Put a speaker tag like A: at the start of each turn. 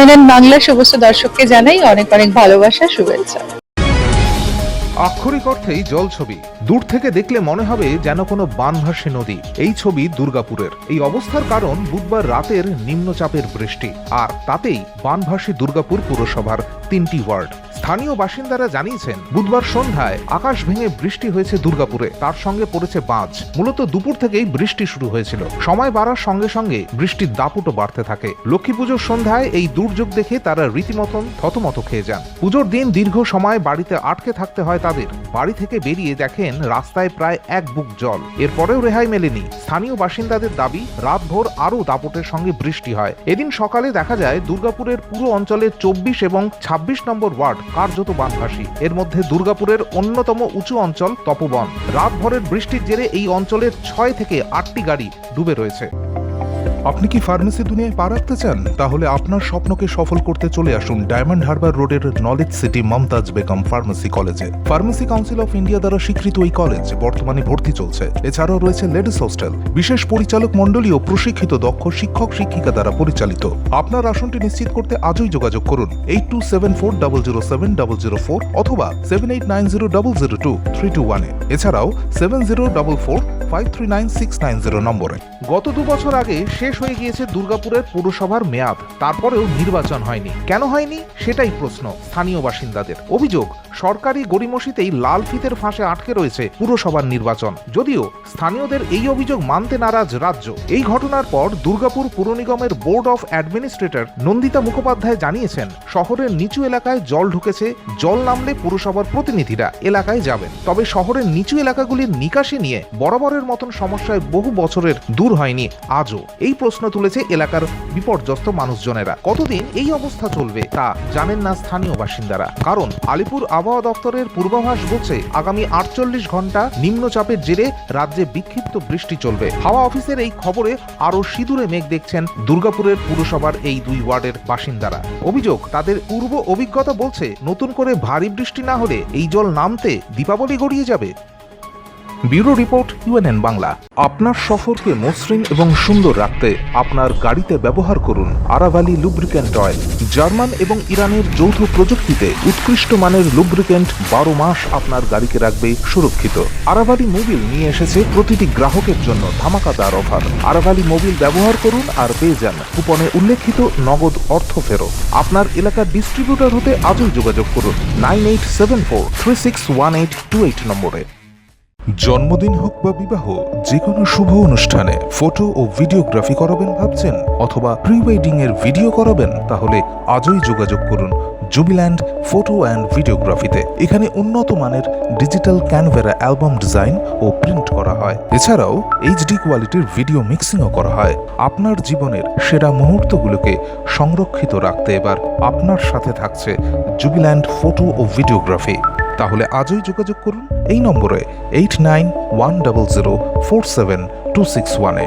A: UNN Bangla সমস্ত দর্শককে জানাই অনেক অনেক ভালোবাসা, শুভেচ্ছা।
B: আক্ষরিক অর্থেই জল ছবি। দূর থেকে দেখলে মনে হবে যেন কোনো বানভাসী নদী। এই ছবি দুর্গাপুরের। এই অবস্থার কারণ বুধবার রাতের নিম্নচাপের বৃষ্টি, আর তাতেই বানভাসী দুর্গাপুর পুরসভার 3টি ওয়ার্ড। স্থানীয় বাসিন্দারা জানিয়েছেন, বুধবার সন্ধ্যায় আকাশ ভেঙে বৃষ্টি হয়েছে দুর্গাপুরে, তার সঙ্গে পড়েছে বাজ। মূলত দুপুর থেকেই বৃষ্টি শুরু হয়েছিল। সময় বাড়ার সঙ্গে সঙ্গে বৃষ্টির দাপুটও বাড়তে থাকে। লক্ষ্মী পুজোর সন্ধ্যায় এই দুর্যোগ দেখে তারা রীতিমতন থতমত খেয়ে যান। পুজোর দিন দীর্ঘ সময় বাড়িতে আটকে থাকতে হয় তাদের। বাড়ি থেকে বেরিয়ে দেখেন রাস্তায় প্রায় এক বুক জল। এরপরেও রেহাই মেলেনি। স্থানীয় বাসিন্দাদের দাবি, রাতভর আরও দাপটের সঙ্গে বৃষ্টি হয়। এদিন সকালে দেখা যায় দুর্গাপুরের পুরো অঞ্চলের 24 এবং 26 নম্বর ওয়ার্ড কার্যত বানভাসী। এর মধ্যে দুর্গাপুরের অন্যতম উঁচু অঞ্চল তপোবন। রাতভরের বৃষ্টির জেরে এই অঞ্চলের 6 থেকে 8টি গাড়ি ডুবে রয়েছে।
C: আপনি কি ফার্মেসি দুনিয়ায় পা রাখতে চান? তাহলে আপনার স্বপ্নকে সফল করতে চলে আসুন ডায়মন্ড হারবার রোডের knowledge city Mamtaz Begum pharmacy কলেজে। ফার্মেসি কাউন্সিল অফ ইন্ডিয়া দ্বারা স্বীকৃত এই কলেজ বর্তমানে ভর্তি চলছে। এছাড়াও রয়েছে লেডিস হোস্টেল, বিশেষ পরিচালক মণ্ডলী ও প্রশিক্ষিত দক্ষ শিক্ষক শিক্ষিকা দ্বারা পরিচালিত। আপনার আসনটি নিশ্চিত করতে আজই যোগাযোগ করুন 8274007004 অথবা 7890002321 এছাড়াও 7044539690 নম্বরে।
B: গত 2 বছর আগে শেষ হয়ে গিয়েছে দুর্গাপুরের পুরসভার মেয়াদ, তারপরেও নির্বাচন হয়নি। কেন হয়নি সেটাই প্রশ্ন স্থানীয় বাসিন্দাদের। অভিযোগ, সরকারি গড়িমসিতেই লাল ফিতের ফাঁসে আটকে রয়েছে পুরসভার নির্বাচন। যদিও স্থানীয়দের এই অভিযোগ মানতে নারাজ রাজ্য। এই ঘটনার পর দুর্গাপুর পুর নিগমের board of administrator Nandita Mukhopadhyay জানিয়েছেন, শহরের নিচু এলাকায় জল ঢুকেছে। জল নামলে পুরসভার প্রতিনিধিরা এলাকায় যাবেন। তবে শহরের নিচু এলাকাগুলির নিকাশি নিয়ে বরাবরের মতন সমস্যায় বহু বছরের দূর হয়নি আজও। এই প্রশ্ন তুলেছে এলাকার বিপর্যস্ত মানুষজনেরা। কতদিন এই অবস্থা চলবে তা জানেন না স্থানীয় বাসিন্দারা। কারণ আলিপুর আবহাওয়া দপ্তরের পূর্বাভাস বলছে, আগামী 48 ঘন্টা নিম্নচাপের জেরে রাজ্যে বিক্ষিপ্ত বৃষ্টি চলবে। হাওয়া অফিসের এই খবরে আরো সিঁদুরে মেঘ দেখছেন দুর্গাপুরের পুরসভার এই 2 ওয়ার্ডের বাসিন্দারা। অভিযোগ, তাদের পূর্ব অভিজ্ঞতা বলছে, নতুন করে ভারী বৃষ্টি না হলে এই জল নামতে দীপাবলি গড়িয়ে যাবে।
C: Bureau report, UNN Bangla. আপনার সফরকে মসৃণ এবং সুন্দর রাখতে আপনার গাড়িতে ব্যবহার করুন আরাভালি লুব্রিক্যান্ট অয়েল। জার্মান এবং ইরানের যৌথ প্রযুক্তিতে উৎকৃষ্ট মানের লুব্রিক্যান্ট 12 মাস আপনার গাড়িকে রাখবে সুরক্ষিত। আরাভালি মোবিল নিয়ে এসেছে প্রতিটি গ্রাহকের জন্য ধামাকাদার অফার। আরাভালি মোবিল ব্যবহার করুন আর পেয়ে যান কুপনে উল্লেখিত নগদ অর্থ ফেরত। আপনার এলাকার ডিস্ট্রিবিউটর হতে আজই যোগাযোগ করুন 9874361828 নম্বরে। জন্মদিন হোক বা বিবাহ, যে কোনো শুভ অনুষ্ঠানে ফটো ও ভিডিওগ্রাফি করাবেন ভাবছেন, অথবা প্রি ওয়েডিং এর ভিডিও করাবেন, তাহলে আজই যোগাযোগ করুন জুবিল্যান্ড ফটো অ্যান্ড ভিডিওগ্রাফিতে। এখানে উন্নত মানের ডিজিটাল ক্যানভেরা অ্যালবাম ডিজাইন ও প্রিন্ট করা হয়। এছাড়াও HD কোয়ালিটির ভিডিও মিক্সিংও করা হয়। আপনার জীবনের সেরা মুহূর্তগুলোকে সংরক্ষিত রাখতে এবার আপনার সাথে থাকছে জুবিল্যান্ড ফটো ও ভিডিওগ্রাফি। তাহলে আজই যোগাযোগ করুন এই নম্বরে 8910047261-এ।